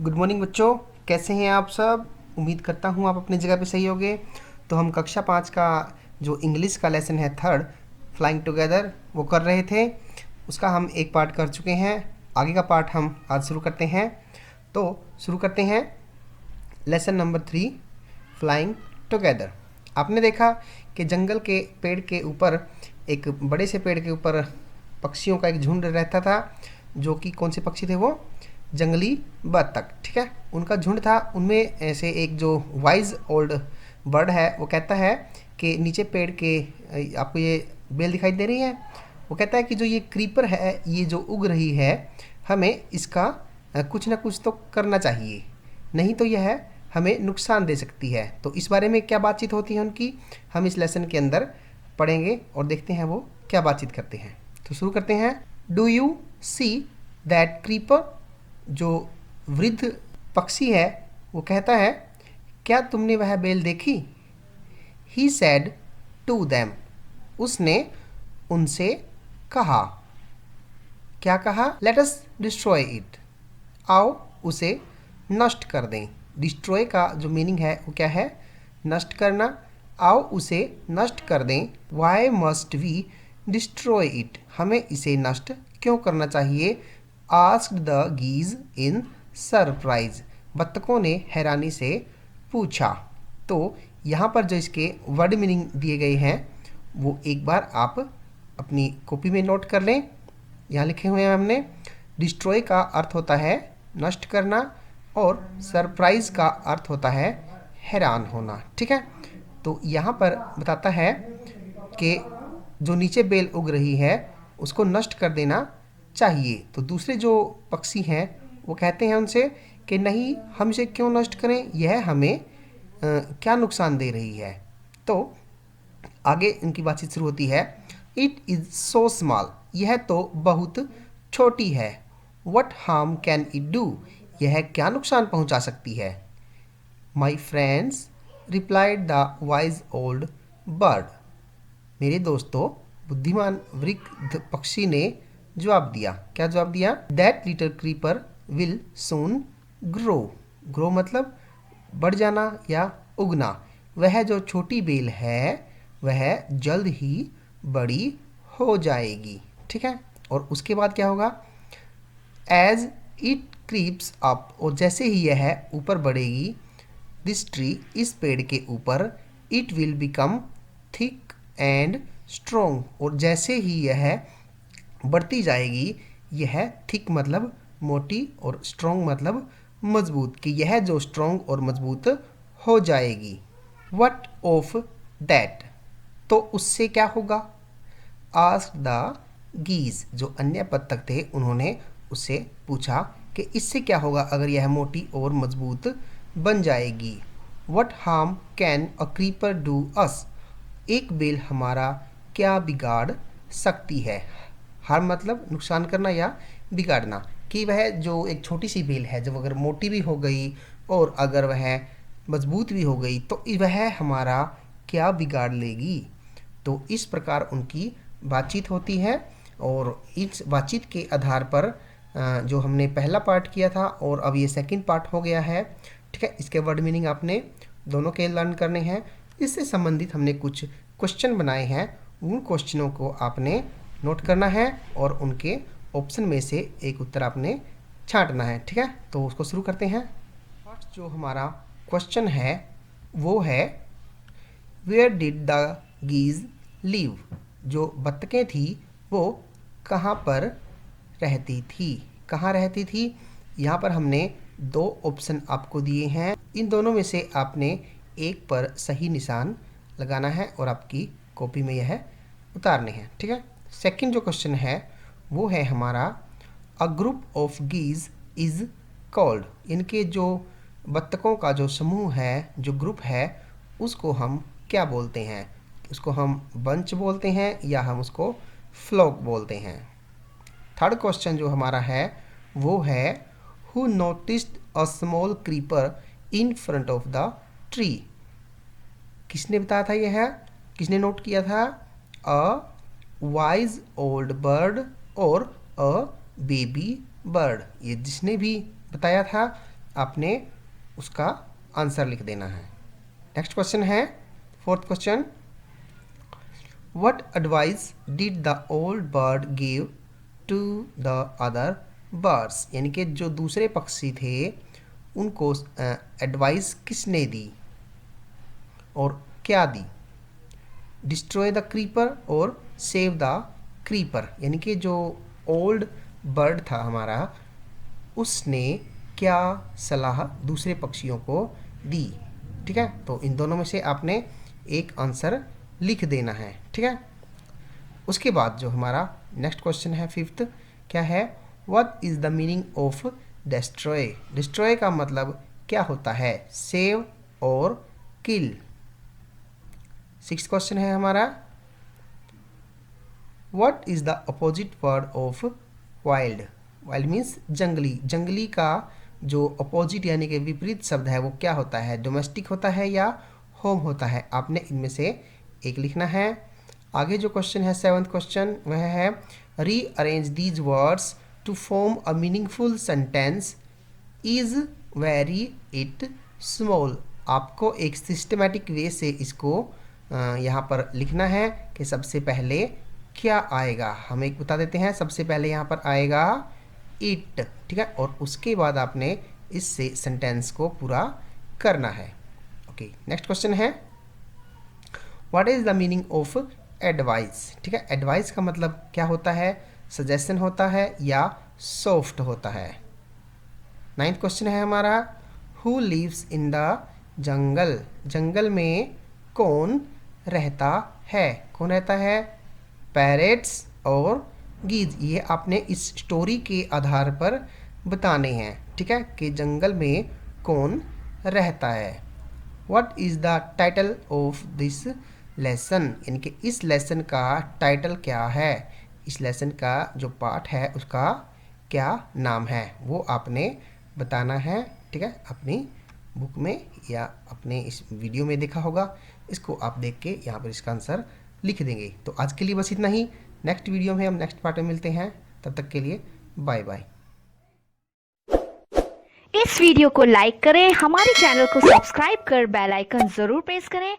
Good morning बच्चों, कैसे हैं आप सब। उम्मीद करता हूँ आप अपनी जगह पे सही होंगे। तो हम कक्षा 5 का जो इंग्लिश का लेसन है थर्ड फ्लाइंग टुगेदर वो कर रहे थे। उसका हम एक पार्ट कर चुके हैं। आगे का पार्ट हम आज शुरू करते हैं। तो शुरू करते हैं लेसन नंबर 3 फ्लाइंग टुगेदर। आपने देखा कि जंगल के पेड़ के ऊपर एक बड़े से पेड़ के ऊपर पक्षियों का एक झुंड रहता था, जो कि कौन से पक्षी थे वो जंगली बत्तख। ठीक है, उनका झुंड था। उनमें ऐसे एक जो वाइज ओल्ड बर्ड है वो कहता है कि नीचे पेड़ के आपको ये बेल दिखाई दे रही है। वो कहता है कि जो ये क्रीपर है, ये जो उग रही है, हमें इसका कुछ ना कुछ तो करना चाहिए, नहीं तो यह हमें नुकसान दे सकती है। तो इस बारे में क्या बातचीत होती है उनकी, हम इस लेसन के अंदर पढ़ेंगे और देखते हैं वो क्या बातचीत करते हैं। तो शुरू करते हैं। Do you see that creeper, जो वृद्ध पक्षी है वो कहता है, क्या तुमने वह बेल देखी। ही सैड टू दैम, उसने उनसे कहा। क्या कहा। लेट अस डिस्ट्रॉय इट, आओ उसे नष्ट कर दें। डिस्ट्रॉय का जो मीनिंग है वो क्या है, नष्ट करना। आओ उसे नष्ट कर दें। Why must we destroy it, हमें इसे नष्ट क्यों करना चाहिए। Asked the geese in surprise, बत्तखों ने हैरानी से पूछा। तो यहाँ पर जो इसके वर्ड मीनिंग दिए गए हैं वो एक बार आप अपनी कॉपी में नोट कर लें। यहाँ लिखे हुए हैं हमने। डिस्ट्रॉय का अर्थ होता है नष्ट करना और सरप्राइज का अर्थ होता है हैरान होना। ठीक है, तो यहाँ पर बताता है कि जो नीचे बेल उग रही है उसको नष्ट कर देना चाहिए। तो दूसरे जो पक्षी हैं वो कहते हैं उनसे कि नहीं, हम इसे क्यों नष्ट करें, यह हमें क्या नुकसान दे रही है। तो आगे इनकी बातचीत शुरू होती है। इट इज़ सो स्मॉल, यह तो बहुत छोटी है। What harm can it do, यह क्या नुकसान पहुंचा सकती है। My friends replied the wise old bird, मेरे दोस्तों बुद्धिमान वृद्ध पक्षी ने जवाब दिया। क्या जवाब दिया। That little creeper will soon grow, grow मतलब बढ़ जाना या उगना। वह जो छोटी बेल है वह जल्द ही बड़ी हो जाएगी। ठीक है, और उसके बाद क्या होगा। एज इट क्रीप्स अप, और जैसे ही यह ऊपर बढ़ेगी, दिस ट्री, इस पेड़ के ऊपर, it will become thick and strong, और जैसे ही यह बढ़ती जाएगी, यह थिक मतलब मोटी और स्ट्रोंग मतलब मजबूत, कि यह जो स्ट्रोंग और मजबूत हो जाएगी। वट ऑफ दैट, तो उससे क्या होगा। आस्क द गीज, जो अन्य बत्तख थे उन्होंने उससे पूछा कि इससे क्या होगा अगर यह मोटी और मजबूत बन जाएगी। What harm can a creeper do us, एक बेल हमारा क्या बिगाड़ सकती है। हार्म मतलब नुकसान करना या बिगाड़ना, कि वह जो एक छोटी सी बेल है जब अगर मोटी भी हो गई और अगर वह मजबूत भी हो गई तो वह हमारा क्या बिगाड़ लेगी। तो इस प्रकार उनकी बातचीत होती है, और इस बातचीत के आधार पर जो हमने पहला पार्ट किया था और अब ये सेकंड पार्ट हो गया है। ठीक है, इसके वर्ड मीनिंग आपने दोनों के लर्न करने हैं। इससे संबंधित हमने कुछ क्वेश्चन बनाए हैं, उन क्वेश्चनों को आपने नोट करना है और उनके ऑप्शन में से एक उत्तर आपने छांटना है। ठीक है, तो उसको शुरू करते हैं। फर्स्ट जो हमारा क्वेश्चन है वो है, वेयर डिड द गीज लिव, जो बत्तखें थी वो कहाँ पर रहती थी। कहाँ रहती थी, यहाँ पर हमने दो ऑप्शन आपको दिए हैं। इन दोनों में से आपने एक पर सही निशान लगाना है और आपकी कॉपी में यह उतारने हैं। ठीक है, सेकंड जो क्वेश्चन है वो है हमारा, a group of geese is called, इनके जो बत्तखों का जो समूह है, जो ग्रुप है, उसको हम क्या बोलते हैं। उसको हम बंच बोलते हैं या हम उसको फ्लॉक बोलते हैं। थर्ड क्वेश्चन जो हमारा है वो है, who noticed a small creeper in front of the tree, किसने बताया था यह, किसने नोट किया था। अ वाइज ओल्ड बर्ड और अ बेबी बर्ड, ये जिसने भी बताया था आपने उसका आंसर लिख देना है। नेक्स्ट क्वेश्चन है, fourth question, what advice did the old bird give to the other birds, यानी कि जो दूसरे पक्षी थे उनको एडवाइस किसने दी और क्या दी? डिस्ट्रॉय द क्रीपर और सेव द क्रीपर, यानी कि जो ओल्ड बर्ड था हमारा उसने क्या सलाह दूसरे पक्षियों को दी। ठीक है, तो इन दोनों में से आपने एक आंसर लिख देना है। ठीक है, उसके बाद जो हमारा नेक्स्ट क्वेश्चन है फिफ्थ, क्या है? What is the meaning of destroy? Destroy का मतलब क्या होता है? सेव और किल। सिक्स्थ क्वेश्चन है हमारा, what is the opposite word of wild? Wild means जंगली। जंगली का जो अपोजिट यानी कि विपरीत शब्द है वो क्या होता है? डोमेस्टिक होता है या होम होता है? आपने इनमें से एक लिखना है। आगे जो क्वेश्चन है सेवंथ क्वेश्चन, वह है rearrange these words to form a meaningful sentence is very it small. आपको एक सिस्टमेटिक वे से इसको यहाँ पर लिखना है कि सबसे पहले क्या आएगा। हम एक बता देते हैं, सबसे पहले यहाँ पर आएगा इट। ठीक है, और उसके बाद आपने इससे सेंटेंस को पूरा करना है। ओके, नेक्स्ट क्वेश्चन है, what is the meaning of advice? ठीक है, एडवाइस का मतलब क्या होता है? सजेशन होता है या सॉफ्ट होता है। नाइन्थ क्वेश्चन है हमारा, who lives in the jungle? जंगल में कौन रहता है? कौन रहता है? पैरेट्स और गीज। ये आपने इस स्टोरी के आधार पर बताने हैं। ठीक है, कि जंगल में कौन रहता है। What is the title of this lesson? यानी कि इस लेसन का टाइटल क्या है? इस लेसन का जो पार्ट है उसका क्या नाम है वो आपने बताना है। ठीक है, अपनी बुक में या अपने इस वीडियो में देखा होगा, इसको आप देख के यहाँ पर इसका आंसर लिख देंगे। तो आज के लिए बस इतना ही। नेक्स्ट वीडियो में हम नेक्स्ट पार्ट में मिलते हैं, तब तक के लिए बाय बाय। इस वीडियो को लाइक करें, हमारे चैनल को सब्सक्राइब कर बेल आइकन जरूर प्रेस करें